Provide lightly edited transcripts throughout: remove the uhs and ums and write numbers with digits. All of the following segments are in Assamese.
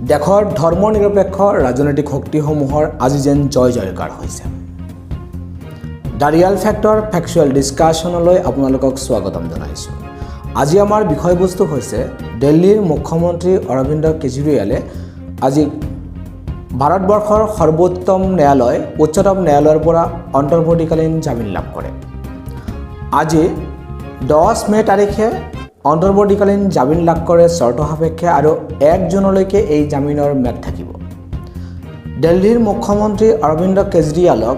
দেশৰ ধৰ্মনিৰপেক্ষ ৰাজনৈতিক শক্তিসমূহৰ আজি যেন জয় জয়কাৰ হৈছে। দ্য ৰিয়েল ফেক্টৰ ফেকচুৱেল ডিছকাশ্যনলৈ আপোনালোকক স্বাগতম জনাইছোঁ। আজি আমাৰ বিষয়বস্তু হৈছে দিল্লীৰ মুখ্যমন্ত্ৰী অৰবিন্দ কেজৰিৱালে আজি ভাৰতবৰ্ষৰ সৰ্বোত্তম ন্যায়ালয় উচ্চতম ন্যায়ালয়ৰ পৰা অন্তৰ্বৰ্তীকালীন জামিন লাভ কৰে। আজি 10 মে তাৰিখে অন্তৰ্বৰ্তীকালীন জামিন লাভ কৰে চৰ্ত সাপেক্ষে আৰু 1 জুনলৈকে এই জামিনৰ ম্যাদ থাকিব। দিল্লীৰ মুখ্যমন্ত্ৰী অৰবিন্দ কেজৰিৱালক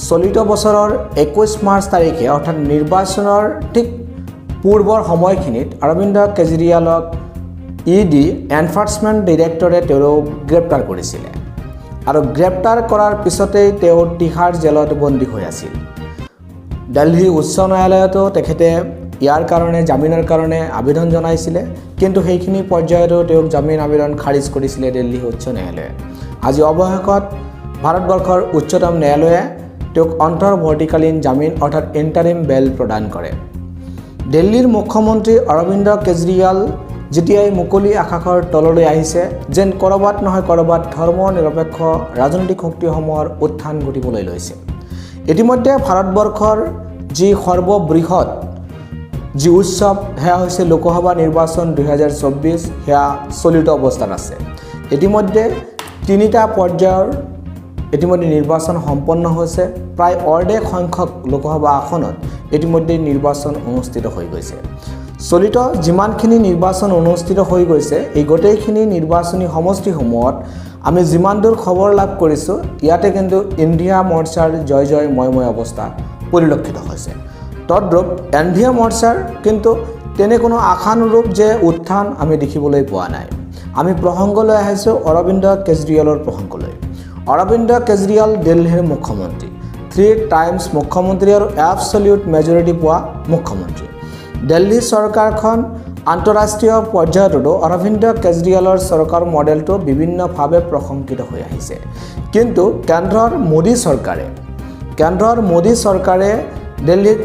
চলিত বছৰৰ 21 মাৰ্চ তাৰিখে অৰ্থাৎ নিৰ্বাচনৰ ঠিক পূৰ্বৰ সময়খিনিত অৰবিন্দ কেজৰিৱালক ইডি এনফৰ্চমেণ্ট ডাইৰেক্টৰে তেওঁক গ্ৰেপ্তাৰ কৰিছিলে আৰু গ্ৰেপ্তাৰ কৰাৰ পিছতেই তেওঁ তিহাৰ জেলত বন্দী হৈ আছিল। দিল্লী উচ্চ ন্যায়ালয়তো তেখেতে ইয়াৰ কাৰণে জামিনৰ কাৰণে আবেদন জনাইছিলে, কিন্তু সেইখিনি পৰ্যায়তো তেওঁক জামিন আবেদন খাৰিজ কৰিছিলে দিল্লী উচ্চ ন্যায়ালয়ে। আজি অৱশেষত ভাৰতবৰ্ষৰ উচ্চতম ন্যায়ালয়ে তেওঁক অন্তৰ্বৰ্তীকালীন জামিন অৰ্থাৎ ইণ্টাৰিম বেল প্ৰদান কৰে। দিল্লীৰ মুখ্যমন্ত্ৰী অৰবিন্দ কেজৰিৱাল যেতিয়াই মুকলি আকাশৰ তললৈ আহিছে, যেন ক'ৰবাত নহয় ক'ৰবাত ধৰ্ম নিৰপেক্ষ ৰাজনৈতিক শক্তিসমূহৰ উত্থান ঘটিবলৈ লৈছে। ইতিমধ্যে ভাৰতবৰ্ষৰ যি সৰ্ববৃহৎ যি উৎসৱ সেয়া হৈছে লোকসভা নিৰ্বাচন 2024, সেয়া চলিত অৱস্থাত আছে। ইতিমধ্যে 3টা পৰ্যায়ৰ নিৰ্বাচন সম্পন্ন হৈছে। প্ৰায় অৰ্ধেক সংখ্যক লোকসভা আসনত ইতিমধ্যে নিৰ্বাচন অনুষ্ঠিত হৈ গৈছে। চলিত যিমানখিনি নিৰ্বাচন অনুষ্ঠিত হৈ গৈছে, এই গোটেইখিনি নিৰ্বাচনী সমষ্টিসমূহত আমি যিমান দূৰ খবৰ লাভ কৰিছোঁ, ইয়াতে কিন্তু ইণ্ডিয়া মৰ্চাৰ জয় জয় ময় অৱস্থা পৰিলক্ষিত হৈছে। তদ্ৰূপ ইণ্ডিয়া মৰ্চাৰ কিন্তু তেনে কোনো আশানুৰূপ যে উত্থান আমি দেখিবলৈ পোৱা নাই। আমি প্ৰসংগলৈ আহিছোঁ অৰবিন্দ কেজৰিৱালৰ প্ৰসংগলৈ। অৰবিন্দ কেজৰিৱাল দিল্লীৰ মুখ্যমন্ত্ৰী, 3 টাইমছ মুখ্যমন্ত্ৰী আৰু এবছলিউট মেজৰিটি পোৱা মুখ্যমন্ত্ৰী। দিল্লী চৰকাৰখন আন্তঃৰাষ্ট্ৰীয় পৰ্যায়তো অৰবিন্দ কেজৰিৱালৰ চৰকাৰ মডেলটো বিভিন্নভাৱে প্ৰশংসিত হৈ আহিছে। কিন্তু কেন্দ্ৰৰ মোদী চৰকাৰে দিল্লীৰ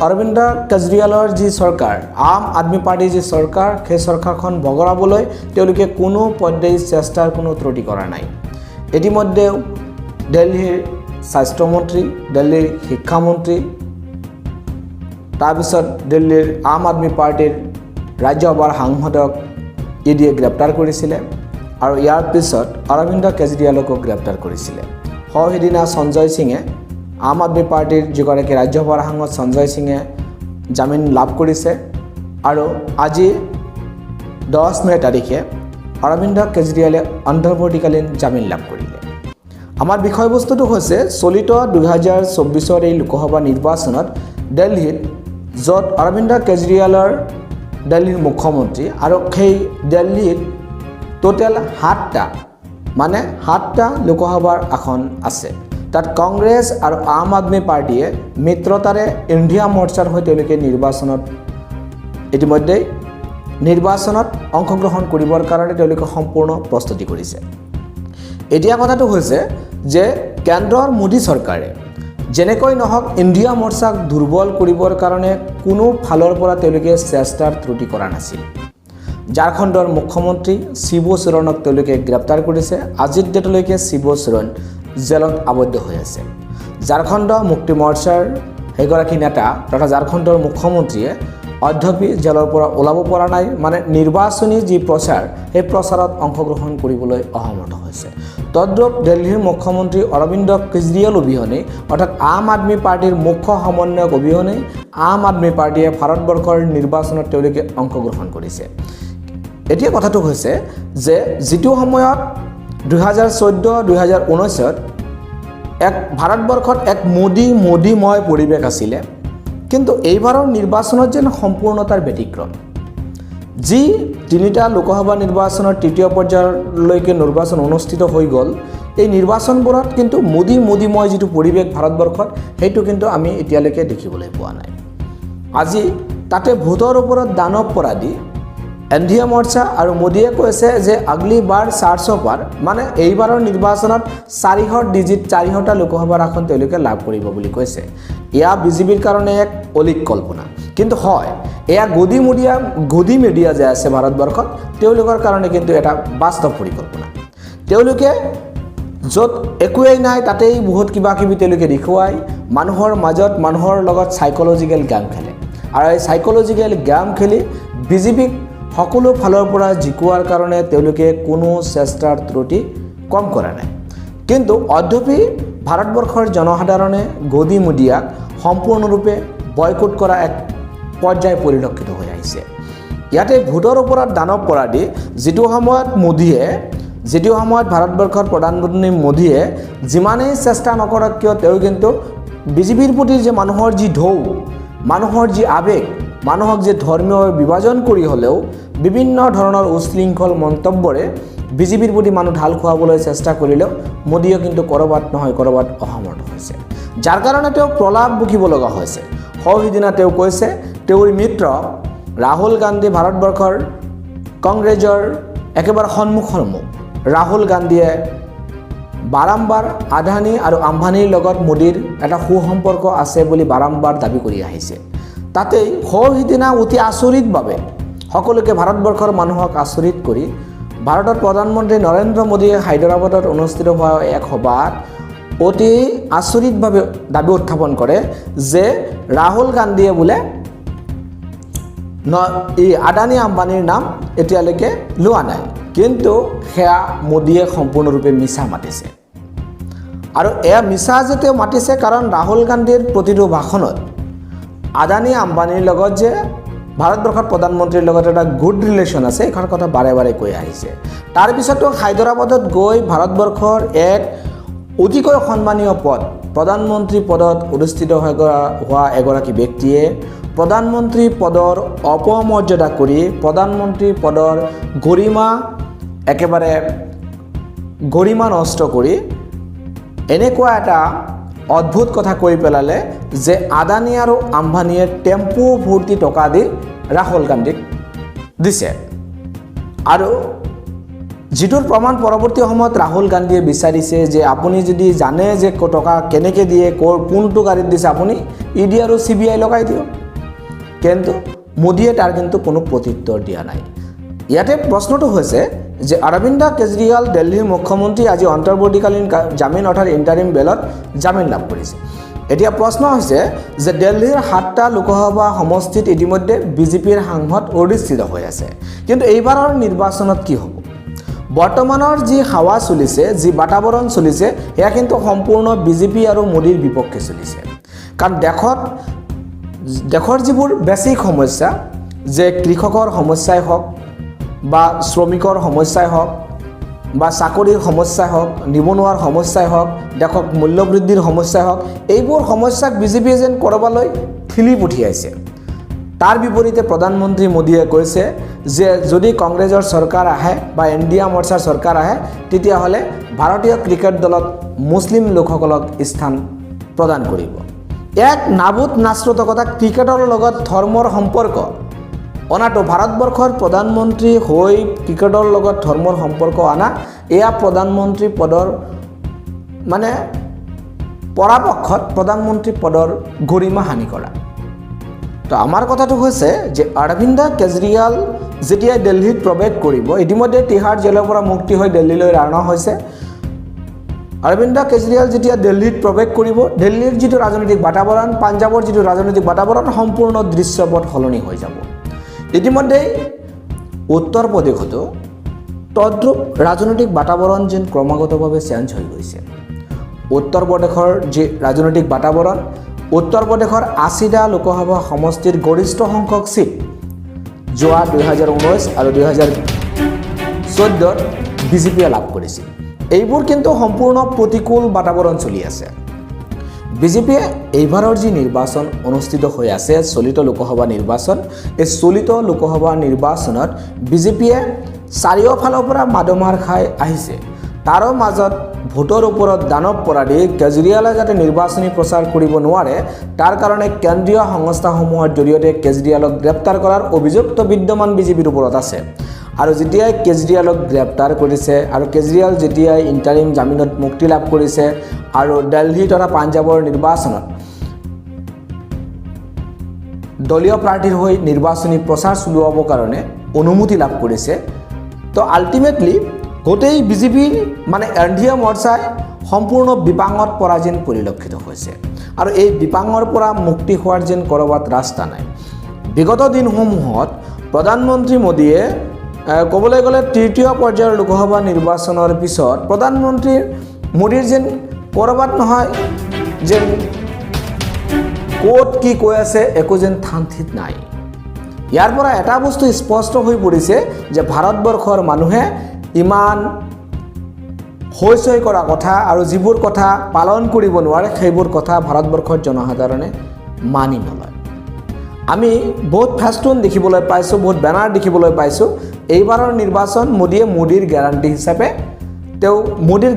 অৰবিন্দ কেজৰিৱালৰ যি চৰকাৰ, আম আদমি পাৰ্টিৰ যি চৰকাৰ, সেই চৰকাৰখন বগৰাবলৈ তেওঁলোকে কোনো পৰ্যায়ত চেষ্টাৰ কোনো ত্ৰুটি কৰা নাই। ইতিমধ্যে দিল্লীৰ স্বাস্থ্যমন্ত্ৰী, দিল্লীৰ শিক্ষামন্ত্ৰী, তাৰপিছত দিল্লীৰ আম আদমি পাৰ্টিৰ ৰাজ্যসভাৰ সাংসদক ইডিয়ে গ্ৰেপ্তাৰ কৰিছিলে আৰু ইয়াৰ পিছত অৰবিন্দ কেজৰিৱালকো গ্ৰেপ্তাৰ কৰিছিলে। সিদিনা সঞ্জয় সিঙে, আম আদমি পাৰ্টিৰ যিগৰাকী ৰাজ্যসভাৰ সাংসদ সঞ্জয় সিঙে জামিন লাভ কৰিছে আৰু আজি 10 মে তাৰিখে অৰবিন্দ কেজৰিৱালে অন্তৰ্বৰ্তীকালীন জামিন লাভ কৰিলে। আমাৰ বিষয়বস্তুটো হৈছে চলিত 2024 এই লোকসভা নিৰ্বাচনত দিল্লীত, য'ত অৰবিন্দ কেজৰিৱালৰ দিল্লীৰ মুখ্যমন্ত্ৰী আৰু সেই দিল্লীত টোটেল 7টা লোকসভাৰ আসন আছে। তাত কংগ্ৰেছ আৰু আম আদমি পাৰ্টিয়ে মিত্ৰতাৰে ইণ্ডিয়া মৰ্চাৰ হৈ তেওঁলোকে নিৰ্বাচনত অংশগ্ৰহণ কৰিবৰ কাৰণে তেওঁলোকে সম্পূৰ্ণ প্ৰস্তুতি কৰিছে। এতিয়া কথাটো হৈছে যে কেন্দ্ৰৰ মোদী চৰকাৰে যেনেকৈ নহওক ইণ্ডিয়া মৰ্চাক দুৰ্বল কৰিবৰ কাৰণে কোনো ফালৰ পৰা তেওঁলোকে চেষ্টাৰ ত্ৰুটি কৰা নাছিল। ঝাৰখণ্ডৰ মুখ্যমন্ত্ৰী শিবু সোৰেনক তেওঁলোকে গ্ৰেপ্তাৰ কৰিছে। আজিৰ ডেটলৈকে শিবু সোৰেন জেলত আবদ্ধ হৈ আছে। ঝাৰখণ্ড মুক্তি মৰ্চাৰ সেইগৰাকী নেতা তথা ঝাৰখণ্ডৰ মুখ্যমন্ত্ৰীয়ে অদ্যাপি জেলৰ পৰা ওলাব পৰা নাই, মানে নিৰ্বাচনী যি প্ৰচাৰ, সেই প্ৰচাৰত অংশগ্ৰহণ কৰিবলৈ অসমৰ্থ হৈছে। তদ্ৰূপ দিল্লীৰ মুখ্যমন্ত্ৰী অৰবিন্দ কেজৰিৱাল অবিহনে অৰ্থাৎ আম আদমি পাৰ্টিৰ মুখ্য সমন্বয়ক অবিহনে আম আদমি পাৰ্টিয়ে ভাৰতবৰ্ষৰ নিৰ্বাচনত তেওঁলোকে অংশগ্ৰহণ কৰিছে। এতিয়া কথাটো হৈছে যে যিটো সময়ত 2014-2019 ভাৰতবৰ্ষত এক মোদীময় পৰিৱেশ আছিলে, কিন্তু এইবাৰৰ নিৰ্বাচনত যেন সম্পূৰ্ণতাৰ ব্যতিক্ৰম। যি 3টা লোকসভা নিৰ্বাচনৰ 3য় পৰ্যায়লৈকে নিৰ্বাচন অনুষ্ঠিত হৈ গ'ল, এই নিৰ্বাচনবোৰত কিন্তু মোদীময় যিটো পৰিৱেশ ভাৰতবৰ্ষত, সেইটো কিন্তু আমি এতিয়ালৈকে দেখিবলৈ পোৱা নাই। আজি তাতে ভোটৰ ওপৰত দানৱ পৰা দি এনডিএ মৰ্চা আৰু মোদীয়ে কৈছে যে আগলি বাৰ 400 পাৰ মানে এইবাৰৰ নিৰ্বাচনত 400টা লোকসভাৰ আসন তেওঁলোকে লাভ কৰিব বুলি কৈছে। এয়া বিজেপিৰ কাৰণে এক অলিক কল্পনা, কিন্তু হয় এয়া গদি মিডিয়া যে আছে ভাৰতবৰ্ষত তেওঁলোকৰ কাৰণে কিন্তু এটা বাস্তৱ পৰিকল্পনা। তেওঁলোকে য'ত একোৱেই নাই তাতেই বহুত কিবা কিবি তেওঁলোকে দেখুৱাই মানুহৰ মাজত মানুহৰ লগত সাইকোলজিকেল গেম খেলে, আৰু এই সাইকোলজিকেল গেম খেলি বিজেপিক সকলো ফালৰ পৰা জিকোৱাৰ কাৰণে তেওঁলোকে কোনো চেষ্টাৰ ত্ৰুটি কম কৰা নাই। কিন্তু অধ্যপি ভাৰতবৰ্ষৰ জনসাধাৰণে গদি মিডিয়াক সম্পূৰ্ণৰূপে বয়কট কৰা এক পৰ্যায় পৰিলক্ষিত হৈ আহিছে। ইয়াতে ভোটৰ ওপৰত দানৱ পৰা দি যিটো সময়ত ভাৰতবৰ্ষৰ প্ৰধানমন্ত্ৰী মোদীয়ে যিমানেই চেষ্টা নকৰক কিয় তেওঁ কিন্তু বিজেপিৰ প্ৰতি যে মানুহৰ যি ঢৌ, মানুহৰ যি আৱেগ, মানুহক যে ধৰ্মীয় বিভাজন কৰি হ'লেও বিভিন্ন ধৰণৰ উশৃংখল মন্তব্যৰে বিজেপিৰ প্ৰতি মানুহ ঢাল খুৱাবলৈ চেষ্টা কৰিলেও মোদীয়ে কিন্তু ক'ৰবাত নহয় ক'ৰবাত অসমৰ্থ হৈছে, যাৰ কাৰণে তেওঁ প্ৰলাপ বকিব লগা হৈছে। সিদিনা তেওঁ কৈছে তেওঁৰ মিত্ৰ ৰাহুল গান্ধী ভাৰতবৰ্ষৰ কংগ্ৰেছৰ একেবাৰে সন্মুখ ৰাহুল গান্ধীয়ে বাৰম্বাৰ আদানী আৰু আম্বানীৰ লগত মোদীৰ এটা সুসম্পৰ্ক আছে বুলি বাৰম্বাৰ দাবী কৰি আহিছে। তাতেই সিদিনা অতি আচৰিতভাৱে সকলোকে ভাৰতবৰ্ষৰ মানুহক আচৰিত কৰি ভাৰতৰ প্ৰধানমন্ত্ৰী নৰেন্দ্ৰ মোদীয়ে হায়দৰাবাদত অনুষ্ঠিত হোৱা এক সভাত অতি আচৰিতভাৱে দাবী উত্থাপন কৰে যে ৰাহুল গান্ধীয়ে বোলে এই আদানী আম্বানীৰ নাম এতিয়ালৈকে লোৱা নাই, কিন্তু সেয়া মোদীয়ে সম্পূৰ্ণৰূপে মিছা মাতিছে। আৰু এয়া মিছা যে তেওঁ মাতিছে কাৰণ ৰাহুল গান্ধীৰ প্ৰতিটো ভাষণত আদানী আম্বানীৰ লগত যে ভাৰতবৰ্ষৰ প্ৰধানমন্ত্ৰীৰ লগত এটা গুড ৰিলেশ্যন আছে এইখন কথা বাৰে বাৰে কৈ আহিছে। তাৰপিছতো হায়দৰাবাদত গৈ ভাৰতবৰ্ষৰ এক অতিকৈ সন্মানীয় পদ প্ৰধানমন্ত্ৰী পদত অধিষ্ঠিত হোৱা এগৰাকী ব্যক্তিয়ে প্ৰধানমন্ত্ৰী পদৰ অপমৰ্যাদা কৰি প্ৰধানমন্ত্ৰী পদৰ গৰিমা নষ্ট কৰি এনেকুৱা এটা অদ্ভুত কথা কৈ পেলালে যে আদানী আৰু আম্বানীয়ে টেম্পু ভৰ্তি টকা দি ৰাহুল গান্ধীক দিছে, আৰু যিটোৰ প্ৰমাণ পৰৱৰ্তী সময়ত ৰাহুল গান্ধীয়ে বিচাৰিছে যে আপুনি যদি জানে যে টকা কেনেকৈ দিয়ে, কোনটো গাড়ীত দিছে আপুনি ইডি আৰু CBI লগাই দিয়ক। কিন্তু মোদীয়ে তাৰ কিন্তু কোনো প্ৰত্যুত্তৰ দিয়া নাই। ইয়াতে প্ৰশ্নটো হৈছে যে অৰবিন্দ কেজৰিৱাল দিল্লীৰ মুখ্যমন্ত্ৰী আজি অন্তৰ্বৰ্তীকালীন জামিন অৰ্থাৎ ইণ্টাৰিম বেলত জামিন লাভ কৰিছে। এতিয়া প্ৰশ্ন হৈছে যে দিল্লীৰ 7টা লোকসভা সমষ্টিত ইতিমধ্যে বিজেপিৰ সাংসদ অধিষ্ঠিত হৈ আছে, কিন্তু এইবাৰৰ নিৰ্বাচনত কি হ'ব? বৰ্তমানৰ যি হাৱা চলিছে, যি বাতাবৰণ চলিছে সেয়া কিন্তু সম্পূৰ্ণ বিজেপি আৰু মোদীৰ বিপক্ষে চলিছে। কাৰণ দেশৰ যিবোৰ বেছিক সমস্যা যে কৃষকৰ সমস্যাই হওক বা শ্ৰমিকৰ সমস্যাই হওক বা চাকৰিৰ সমস্যাই হওক, নিবনুৱাৰ সমস্যাই হওক, দেশক মূল্যবৃদ্ধিৰ সমস্যাই হওক, এইবোৰ সমস্যাক বিজেপিয়ে যেন ক'ৰবালৈ ঠেলি পঠিয়াইছে। তাৰ বিপৰীতে প্ৰধানমন্ত্ৰী মোদীয়ে কৈছে যে যদি কংগ্ৰেছৰ চৰকাৰ আহে বা এনডিএ মৰ্চাৰ চৰকাৰ আহে তেতিয়াহ'লে ভাৰতীয় ক্ৰিকেট দলত মুছলিম লোকসকলক স্থান প্ৰদান কৰিব। এক নাবুত নাস্ৰতকতা ক্ৰিকেটৰ লগত ধৰ্মৰ সম্পৰ্ক অনাটো ভাৰতবৰ্ষৰ প্ৰধানমন্ত্ৰী হৈ ক্ৰিকেটৰ লগত ধৰ্মৰ সম্পৰ্ক অনা এয়া প্ৰধানমন্ত্ৰী পদৰ মানে পৰাপক্ষত প্ৰধানমন্ত্ৰী পদৰ গৰিমা হানি কৰা। তো আমাৰ কথাটো হৈছে যে অৰবিন্দ কেজৰিৱাল যেতিয়া দিল্লীত প্ৰৱেশ কৰিব, ইতিমধ্যে তিহাৰ জেলৰ পৰা মুক্তি হৈ দিল্লীলৈ ৰাওনা হৈছে। অৰবিন্দ কেজৰিৱাল যেতিয়া দিল্লীত প্ৰৱেশ কৰিব, দিল্লীৰ যিটো ৰাজনৈতিক বাতাবৰণ, পাঞ্জাৱৰ যিটো ৰাজনৈতিক বাতাবৰণ সম্পূৰ্ণ দৃশ্যপট সলনি হৈ যাব। ইতিমধ্যেই উত্তৰ প্ৰদেশতো তদ্ৰুপ ৰাজনৈতিক বাতাবৰণ যেন ক্ৰমাগতভাৱে চেঞ্জ হৈ গৈছে। উত্তৰ প্ৰদেশৰ যি ৰাজনৈতিক বাতাবৰণ, উত্তৰ প্ৰদেশৰ 80টা লোকসভা সমষ্টিৰ গৰিষ্ঠ সংখ্যক সিট যোৱা 2019 আৰু 2014 বিজেপিয়ে লাভ কৰিছিল। এইবোৰ কিন্তু সম্পূৰ্ণ প্ৰতিকূল বাতাবৰণ চলি আছে। বিজেপিয়ে এইবাৰৰ যি নিৰ্বাচন অনুষ্ঠিত হৈ আছে, চলিত লোকসভা নিৰ্বাচন, এই চলিত লোকসভা নিৰ্বাচনত বিজেপিয়ে চাৰিওফালৰ পৰা মাদমাৰ খাই আহিছে। তাৰো মাজত ভোটৰ ওপৰত দানৱ পৰা দি কেজৰিৱালে যাতে নিৰ্বাচনী প্ৰচাৰ কৰিব নোৱাৰে তাৰ কাৰণে কেন্দ্ৰীয় সংস্থাসমূহৰ জৰিয়তে কেজৰিৱালক গ্ৰেপ্তাৰ কৰাৰ অভিযুক্ত বিদ্যমান বিজেপিৰ ওপৰত আছে আৰু যেতিয়াই কেজৰিৱালক গ্ৰেপ্তাৰ কৰিছে আৰু কেজৰিৱাল যেতিয়াই ইণ্টাৰিম জামিনত মুক্তি লাভ কৰিছে আৰু দিল্লী তথা পাঞ্জাবৰ নিৰ্বাচনত দলীয় প্ৰাৰ্থীৰ হৈ নিৰ্বাচনী প্ৰচাৰ চলোৱাৰ কাৰণে অনুমতি লাভ কৰিছে তো আল্টিমেটলি গোটেই বিজেপিৰ মানে এনডিএ মৰ্চাই সম্পূৰ্ণ বিপাঙত পৰা যেন পৰিলক্ষিত হৈছে আৰু এই বিপাঙৰ পৰা মুক্তি হোৱাৰ যেন কৰবাত ৰাস্তা নাই বিগত দিনসমূহত প্ৰধানমন্ত্ৰী মোদীয়ে ক'বলৈ গ'লে তৃতীয় পৰ্যায়ৰ লোকসভা নিৰ্বাচনৰ পিছত প্ৰধানমন্ত্ৰী মোদীৰ যেন কৰবাত নহয় যেন ক'ত কি কৈ আছে একো যেন থান ঠিক নাই ইয়াৰ পৰা এটা বস্তু স্পষ্ট হৈ পৰিছে যে ভাৰতবৰ্ষৰ মানুহে ইমান হৈচৈ কৰা কথা আৰু যিবোৰ কথা পালন কৰিব নোৱাৰে সেইবোৰ কথা ভাৰতবৰ্ষৰ জনসাধাৰণে মানি নলয় আমি বহুত ফেষ্টুন দেখিবলৈ পাইছোঁ বহুত বেনাৰ দেখিবলৈ পাইছোঁ এইবাৰৰ নিৰ্বাচন মোদীৰ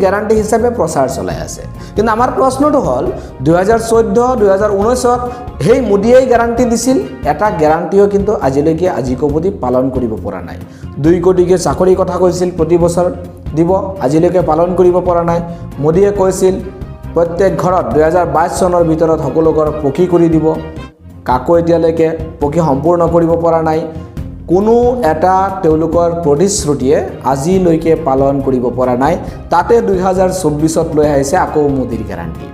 গ্যাৰাণ্টি হিচাপে প্ৰচাৰ চলাই আছে কিন্তু আমাৰ প্ৰশ্নটো হ'ল 2014-2019ত সেই মোদীয়েই গ্যাৰাণ্টি দিছিল এটা গ্যাৰাণ্টিও কিন্তু আজিলৈকে অবধি পালন কৰিব পৰা নাই 2 কোটিকে চাকৰি কথা কৈছিল প্ৰতি বছৰ দিব আজিলৈকে পালন কৰিব পৰা নাই মোদীয়ে কৈছিল প্ৰত্যেক ঘৰত 2022 চনৰ ভিতৰত সকলো ঘৰ পকী কৰি দিব কাকো এতিয়ালৈকে পকী সম্পূৰ্ণ কৰিব পৰা নাই কোনো এটা তেওঁলোকৰ প্ৰতিশ্ৰুতিয়ে আজিলৈকে পালন কৰিব পৰা নাই তাতে 2024ত লৈ আহিছে আকৌ মোদীৰ গ্যাৰাণ্টি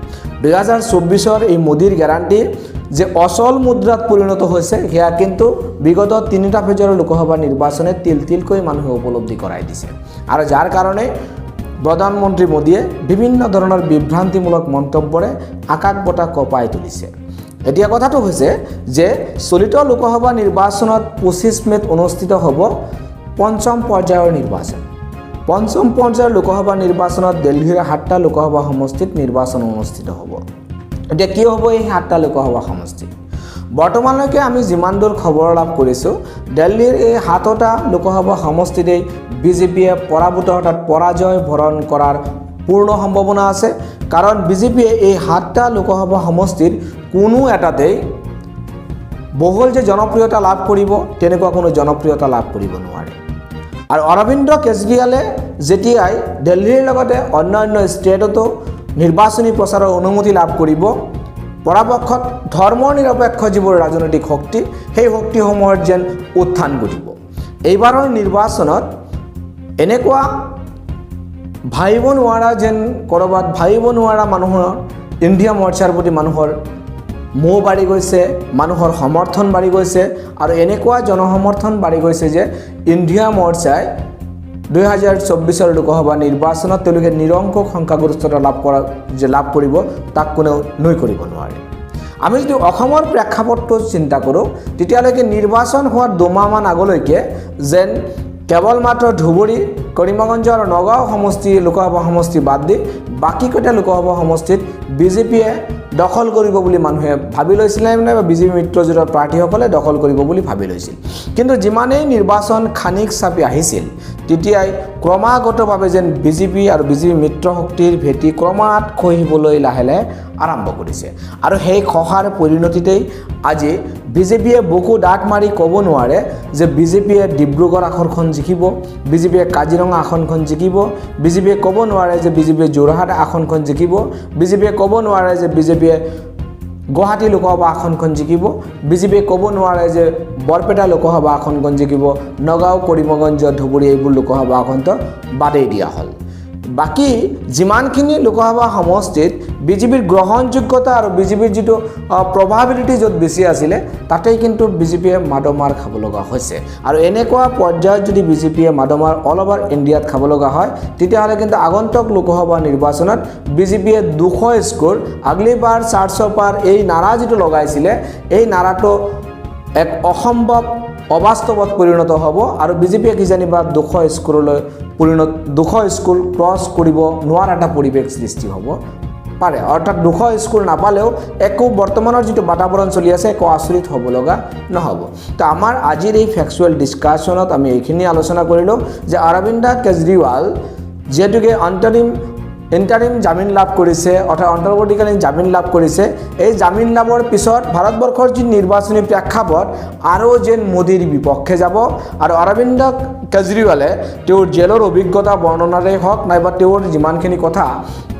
2024ৰ এই মোদীৰ গ্যাৰাণ্টি যে অচল মুদ্ৰাত পৰিণত হৈছে সেয়া কিন্তু বিগত 3টা ফেজৰ লোকসভা নিৰ্বাচনে তিলকৈ মানুহে উপলব্ধি কৰাই দিছে আৰু যাৰ কাৰণে প্ৰধানমন্ত্ৰী মোদীয়ে বিভিন্ন ধৰণৰ বিভ্ৰান্তিমূলক মন্তব্যৰে আকাশ বতা কপাই তুলিছে এতিয়া কথাটো হৈছে যে চলিত লোকসভা নিৰ্বাচনত 25 মেত অনুষ্ঠিত হ'ব পঞ্চম পৰ্যায়ৰ নিৰ্বাচন পঞ্চম পৰ্যায়ৰ লোকসভা নিৰ্বাচনত দিল্লীৰ 7টা লোকসভা সমষ্টিত নিৰ্বাচন অনুষ্ঠিত হ'ব এতিয়া কি হ'ব এই 7টা লোকসভা সমষ্টি বৰ্তমানলৈকে আমি যিমান দূৰ খবৰ লাভ কৰিছোঁ দিল্লীৰ এই 7টা লোকসভা সমষ্টিতে বিজেপিয়ে পৰাজয় বৰণ কৰাৰ পূৰ্ণ সম্ভাৱনা আছে কাৰণ বিজেপিয়ে এই 7টা লোকসভা সমষ্টিৰ কোনো এটাতেই বহুল যে জনপ্ৰিয়তা লাভ কৰিব তেনেকুৱা কোনো জনপ্ৰিয়তা লাভ কৰিব নোৱাৰে আৰু অৰবিন্দ কেজৰিৱালে যেতিয়াই দিল্লীৰ লগতে অন্যান্য ষ্টেটতো নিৰ্বাচনী প্ৰচাৰৰ অনুমতি লাভ কৰিব পৰাপক্ষত ধৰ্ম নিৰপেক্ষ যিবোৰ ৰাজনৈতিক শক্তি সেই শক্তিসমূহৰ যেন উত্থান ঘটিব এইবাৰৰ নিৰ্বাচনত এনেকুৱা ভাবিব নোৱাৰা যেন কৰবাত ভাবিব নোৱাৰা মানুহৰ ইণ্ডিয়া মৰ্চাৰ প্ৰতি মানুহৰ মোহ বাঢ়ি গৈছে মানুহৰ সমৰ্থন বাঢ়ি গৈছে আৰু এনেকুৱা জনসমৰ্থন বাঢ়ি গৈছে যে ইণ্ডিয়া মৰ্চাই 2024 লোকসভা নিৰ্বাচনত তেওঁলোকে নিৰংকুশ সংখ্যাগৰিষ্ঠতা লাভ কৰিব তাক কোনেও নৈ কৰিব নোৱাৰে আমি যদি অসমৰ প্ৰেক্ষাপটটো চিন্তা কৰোঁ তেতিয়ালৈকে নিৰ্বাচন হোৱাৰ 2 মাহমান আগলৈকে যেন কেৱল মাত্ৰ ধুবুৰী কৰিমগঞ্জ আৰু নগাঁও সমষ্টি লোকসভা সমষ্টি বাদ দি বাকীকেইটা লোকসভা সমষ্টিত বিজেপিয়ে দখল কৰিব বুলি মানুহে ভাবি লৈছিল বা বিজেপি মিত্ৰজোঁটৰ প্ৰাৰ্থীসকলে দখল কৰিব বুলি ভাবি লৈছিল কিন্তু যিমানেই নিৰ্বাচন খানিক চাপি আহিছিল তেতিয়াই ক্ৰমাগতভাৱে যেন বিজেপি আৰু বিজেপি মিত্ৰ শক্তিৰ ভেটি ক্ৰমাৎ খহিবলৈ লাহে লাহে আৰম্ভ কৰিছে আৰু সেই খহাৰ পৰিণতিতেই আজি বিজেপিয়ে বুকু ডাক মাৰি ক'ব নোৱাৰে যে বিজেপিয়ে ডিব্ৰুগড় আসনখন জিকিব বিজেপিয়ে কাজিৰঙা আসনখন জিকিব বিজেপিয়ে ক'ব নোৱাৰে যে বিজেপিয়ে যোৰহাট আসনখন জিকিব বিজেপিয়ে ক'ব নোৱাৰে যে বিজেপিয়ে গুৱাহাটী লোকসভা আসনখন জিকিব বিজেপিয়ে ক'ব নোৱাৰে যে বৰপেটা লোকসভা আসনখন জিকিব নগাঁও কৰিমগঞ্জ ধুবুৰী এইবোৰ লোকসভা আসনটো বাদেই দিয়া হ'ল বাকি যিমানখিনি লোকসভা সমষ্টিত বিজেপিৰ গ্ৰহণযোগ্যতা আৰু বিজেপিৰ যিটো প্ৰভাবিলিটি য'ত বেছি আছিলে তাতেই কিন্তু বিজেপিয়ে মাদমাৰ খাব লগা হৈছে আৰু এনেকুৱা পৰ্যায়ত যদি বিজেপিয়ে মাদমাৰ অল অভাৰ ইণ্ডিয়াত খাব লগা হয় তেতিয়াহ'লে কিন্তু আগন্তুক লোকসভা নিৰ্বাচনত বিজেপিয়ে 200 স্কোৰ আগলিবাৰ 400 পাৰ এই নাৰা যিটো লগাইছিলে এই নাৰাটো এক অসম্ভৱ অবাস্তৱত পৰিণত হ'ব আৰু বিজেপিয়ে কিজানিবা 200 স্কোৰলৈ 200 স্কোৰ ক্ৰছ কৰিব নোৱাৰা এটা পৰিৱেশ সৃষ্টি হ'ব পাৰে অৰ্থাৎ 200 স্কোৰ নাপালেও একো বৰ্তমানৰ যিটো বাতাবৰণ চলি আছে একো আচৰিত হ'ব লগা নহ'ব তো আমাৰ আজিৰ এই ফেক্সুৱেল ডিছকাশ্যনত আমি এইখিনি আলোচনা কৰিলোঁ যে অৰবিন্দ কেজৰিৱাল যেহেতুকে অন্তৰিম ইণ্টাৰিম জামিন লাভ কৰিছে অৰ্থাৎ অন্তৰ্বৰ্তীকালীন জামিন লাভ কৰিছে। এই জামিন লাভৰ পিছত ভাৰতবৰ্ষৰ যি নিৰ্বাচনী প্ৰেক্ষাপট আৰু যেন মোদীৰ বিপক্ষে যাব আৰু অৰবিন্দ কেজৰিৱালে তেওঁৰ জেলৰ অভিজ্ঞতা বৰ্ণনাৰে হওক নাইবা তেওঁৰ যিমানখিনি কথা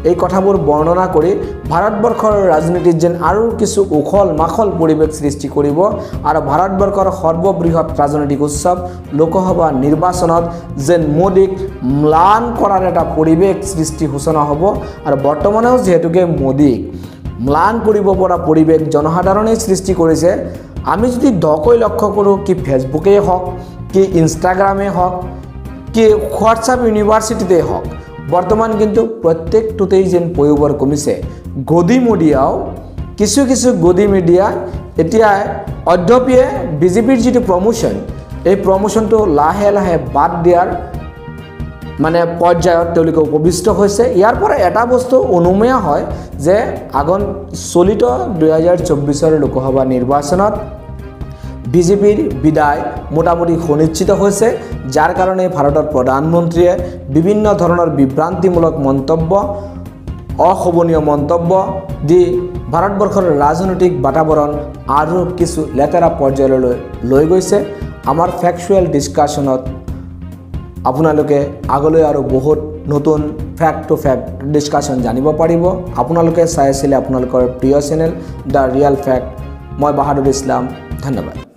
এই কথাবোৰ বৰ্ণনা কৰি ভাৰতবৰ্ষৰ ৰাজনীতিত যেন আৰু কিছু উখল মাখল পৰিৱেশ সৃষ্টি কৰিব আৰু ভাৰতবৰ্ষৰ সৰ্ববৃহৎ ৰাজনৈতিক উৎসৱ লোকসভা নিৰ্বাচনত যেন মোদীক ম্লান কৰাৰ এটা পৰিৱেশ সৃষ্টি সূচনা হ'ব আৰু বৰ্তমানেও যিহেতুকে মোদীক ম্লান কৰিব পৰা পৰিৱেশ জনসাধাৰণেই সৃষ্টি কৰিছে। আমি যদি দকৈ লক্ষ্য কৰোঁ কি ফেচবুকেই হওক কি ইনষ্টাগ্ৰামেই হওক কি হোৱাটছআপ ইউনিভাৰ্চিটিতেই হওক বৰ্তমান কিন্তু প্ৰত্যেকটোতেই যেন পয়োভৰ কমিছে। গদি মিডিয়াও কিছু গদি মিডিয়া এতিয়া অধ্যপিয়ে বিজেপিৰ যিটো প্ৰমোশ্যন এই প্ৰমোশ্যনটো লাহে লাহে বাদ দিয়াৰ মানে পৰ্যায়ত তেওঁলোকে উপবিষ্ট হৈছে। ইয়াৰ পৰা এটা বস্তু অনুমেয় হয় যে চলিত 2024 লোকসভা নিৰ্বাচনত বিজেপিৰ বিদায় মোটামুটি সুনিশ্চিত হৈছে, যাৰ কাৰণে ভাৰতৰ প্ৰধানমন্ত্ৰীয়ে বিভিন্ন ধৰণৰ বিভ্ৰান্তিমূলক মন্তব্য অশোভনীয় মন্তব্য দি ভাৰতবৰ্ষৰ ৰাজনৈতিক বাতাবৰণ আৰু কিছু লেতেৰা পৰ্যায়লৈ লৈ গৈছে। আমাৰ ফেকচুৱেল ডিছকাশ্যনত আপোনালোকে আগলৈ আৰু বহুত নতুন ফেক্ট টু ফেক্ট ডিছকাশ্যন জানিব পাৰিব। আপোনালোকে চাই আছিলে আপোনালোকৰ প্ৰিয় চেনেল দ্য ৰিয়েল ফেক্ট। মই বাহাদুৰ ইছলাম, ধন্যবাদ।